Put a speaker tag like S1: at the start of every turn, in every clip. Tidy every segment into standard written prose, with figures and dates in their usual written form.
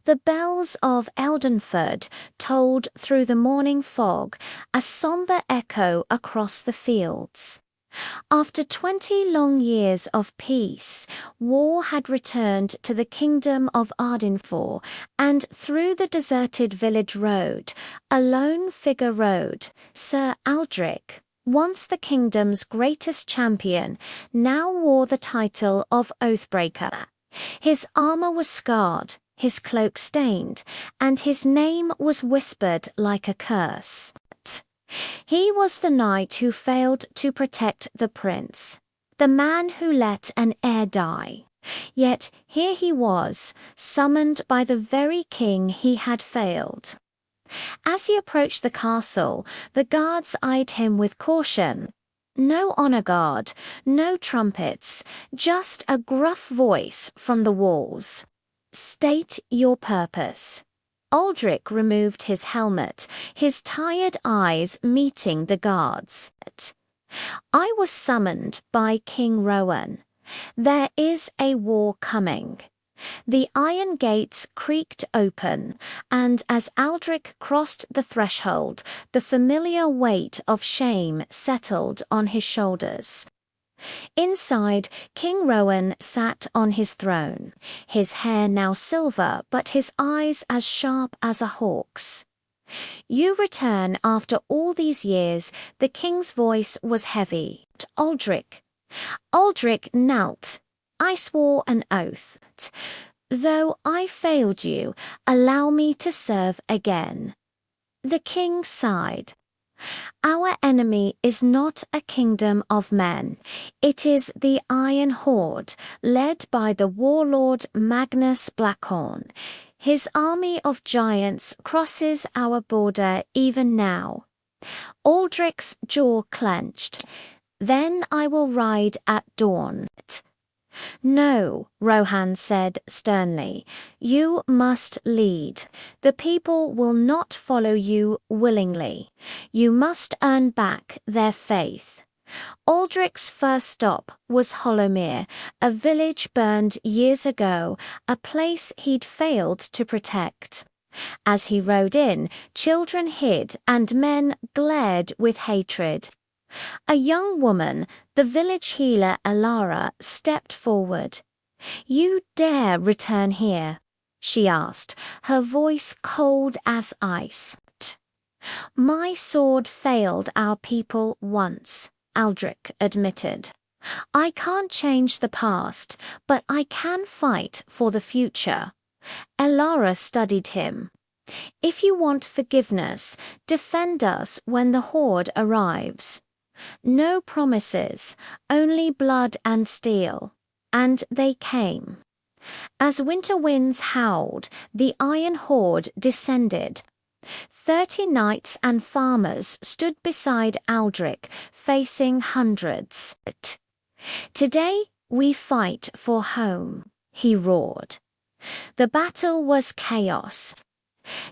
S1: The bells of Eldenford tolled through the morning fog, a sombre echo across the fields. After 20 long years of peace, war had returned to the kingdom of Ardenfor, and through the deserted village road, a lone figure rode, Sir Aldric, once the kingdom's greatest champion, now wore the title of Oathbreaker. His armor was scarred, his cloak stained, and his name was whispered like a curse. He was the knight who failed to protect the prince, the man who let an heir die. Yet here he was, summoned by the very king he had failed. As he approached the castle, the guards eyed him with caution. No honor guard, no trumpets, just a gruff voice from the walls. "State your purpose." Aldric removed his helmet, his tired eyes meeting the guards. "I was summoned by King Rowan. There is a war coming." The iron gates creaked open, and as Aldric crossed the threshold, the familiar weight of shame settled on his shoulders. Inside, King Rowan sat on his throne, his hair now silver but his eyes as sharp as a hawk's. "You return after all these years," the king's voice was heavy. Aldric knelt. "I swore an oath. Though I failed you, allow me to serve again." The king sighed. "Our enemy is not a kingdom of men. It is the Iron Horde, led by the warlord Magnus Blackhorn. His army of giants crosses our border even now." Aldric's jaw clenched. "Then I will ride at dawn." "No," Rohan said sternly. "You must lead. The people will not follow you willingly. You must earn back their faith." Aldric's first stop was Hollowmere, a village burned years ago, a place he'd failed to protect. As he rode in, children hid and men glared with hatred. A young woman, the village healer Alara, stepped forward. "You dare return here?" she asked, her voice cold as ice. "My sword failed our people once," Aldric admitted. "I can't change the past, but I can fight for the future." Alara studied him. "If you want forgiveness, defend us when the horde arrives." No promises, only blood and steel. And they came. As winter winds howled, the Iron Horde descended. 30 knights and farmers stood beside Aldric, facing hundreds. "Today we fight for home," he roared. The battle was chaos.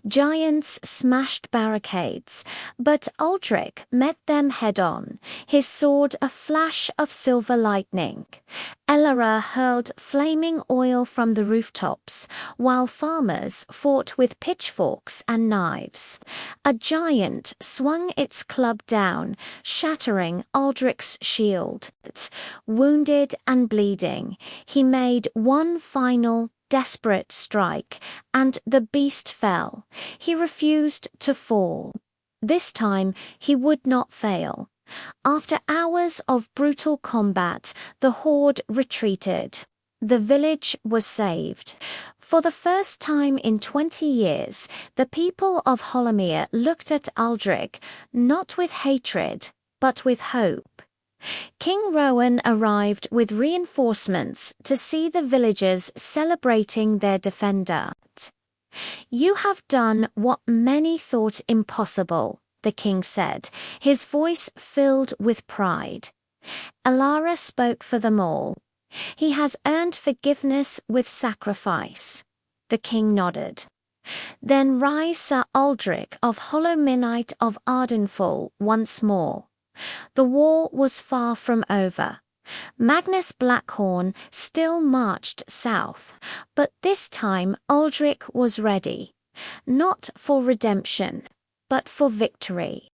S1: Giants smashed barricades, but Aldric met them head-on, his sword a flash of silver lightning. Alara hurled flaming oil from the rooftops, while farmers fought with pitchforks and knives. A giant swung its club down, shattering Aldric's shield. Wounded and bleeding, he made one final desperate strike, and the beast fell. He refused to fall. This time he would not fail. After hours of brutal combat, the horde retreated. The village was saved. For the first time in 20 years, the people of Hollowmere looked at Aldric, not with hatred, but with hope. King Rowan arrived with reinforcements to see the villagers celebrating their defender. "You have done what many thought impossible," the king said, his voice filled with pride. Alara spoke for them all. "He has earned forgiveness with sacrifice." The king nodded. "Then rise Sir Aldric of Hollowmere Knight of Ardenfall once more." The war was far from over. Magnus Blackhorn still marched south, but this time Aldrich was ready, not for redemption, but for victory.